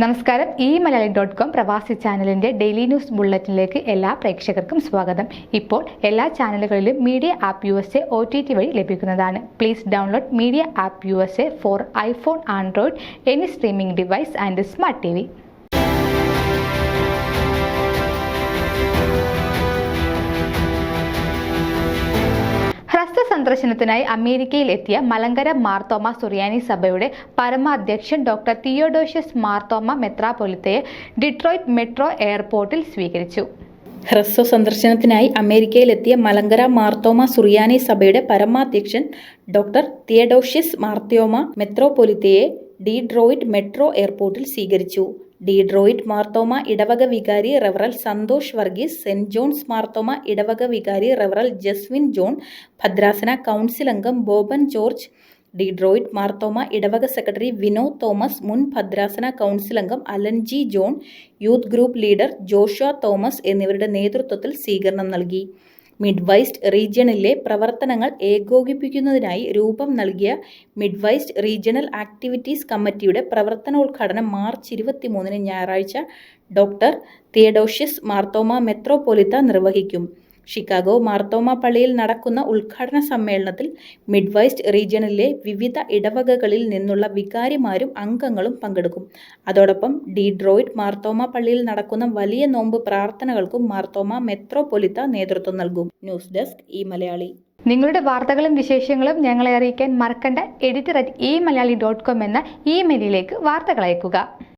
നമസ്കാരം. മലയാളി.com പ്രവാസി ചാനലിൻ്റെ ഡെയിലി ന്യൂസ് ബുള്ളറ്റിനിലേക്ക് എല്ലാ പ്രേക്ഷകർക്കും സ്വാഗതം. ഇപ്പോൾ എല്ലാ ചാനലുകളിലും മീഡിയ ആപ്പ് USA OTT വഴി ലഭിക്കുന്നതാണ്. Please download media app USA for iPhone, Android, any streaming device and smart TV. ഹ്രസ്വ സന്ദർശനത്തിനായി അമേരിക്കയിൽ എത്തിയ മലങ്കര മാർത്തോമ സുറിയാനി സഭയുടെ പരമാധ്യക്ഷൻ ഡോക്ടർ തിയോഡോഷ്യസ് മാർത്തോമ മെത്രാപ്പൊലിത്തയെ ഡിട്രോയിറ്റ് മെട്രോ എയർപോർട്ടിൽ സ്വീകരിച്ചു. ഹ്രസ്വ സന്ദർശനത്തിനായി അമേരിക്കയിലെത്തിയ മലങ്കര മാർത്തോമ സുറിയാനി സഭയുടെ പരമാധ്യക്ഷൻ ഡോക്ടർ തിയഡോഷ്യസ് മാർത്തോമ മെത്രാപ്പൊലിത്തയെ ഡീട്രോയിറ്റ് മെട്രോ എയർപോർട്ടിൽ സ്വീകരിച്ചു. ഡീട്രോയിറ്റ് മാർത്തോമ ഇടവക വികാരി റെവറൽ സന്തോഷ് വർഗീസ്, സെന്റ് ജോൺസ് മാർത്തോമ ഇടവക വികാരി റെവറൽ ജസ്വിൻ ജോൺ, ഭദ്രാസന കൗൺസിൽ അംഗം ബോബൻ ജോർജ്, ഡീട്രോയിറ്റ് മാർത്തോമ ഇടവക സെക്രട്ടറി വിനോദ് തോമസ്, മുൻ ഭദ്രാസന കൗൺസിൽ അംഗം Alan G John, youth group leader Joshua Thomas എന്നിവരുടെ നേതൃത്വത്തിൽ സ്വീകരണം നൽകി. മിഡ്വൈസ്റ്റ് റീജിയണിലെ പ്രവർത്തനങ്ങൾ ഏകോപിപ്പിക്കുന്നതിനായി രൂപം നൽകിയ മിഡ്വൈസ്റ്റ് റീജിയണൽ ആക്ടിവിറ്റീസ് കമ്മിറ്റിയുടെ പ്രവർത്തനോദ്ഘാടനം മാർച്ച് 23 ഞായറാഴ്ച ഡോക്ടർ തിയഡോഷ്യസ് മാർത്തോമ മെത്രാപ്പൊലീത്ത നിർവഹിക്കും. ഷിക്കാഗോ മാർത്തോമ പള്ളിയിൽ നടക്കുന്ന ഉദ്ഘാടന സമ്മേളനത്തിൽ മിഡ്വൈസ്റ്റ് റീജിയണിലെ വിവിധ ഇടവകകളിൽ നിന്നുള്ള വികാരിമാരും അംഗങ്ങളും പങ്കെടുക്കും. അതോടൊപ്പം ഡീട്രോയിറ്റ് മാർത്തോമ പള്ളിയിൽ നടക്കുന്ന വലിയ നോമ്പ് പ്രാർത്ഥനകൾക്കും മാർത്തോമ മെത്രാപ്പൊലീത്ത നേതൃത്വം നൽകും. News desk Malayali. നിങ്ങളുടെ വാർത്തകളും വിശേഷങ്ങളും ഞങ്ങളെ അറിയിക്കാൻ മറക്കണ്ട. editor@maliali.com എന്ന ഇമെയിലിലേക്ക് വാർത്തകൾ അയക്കുക.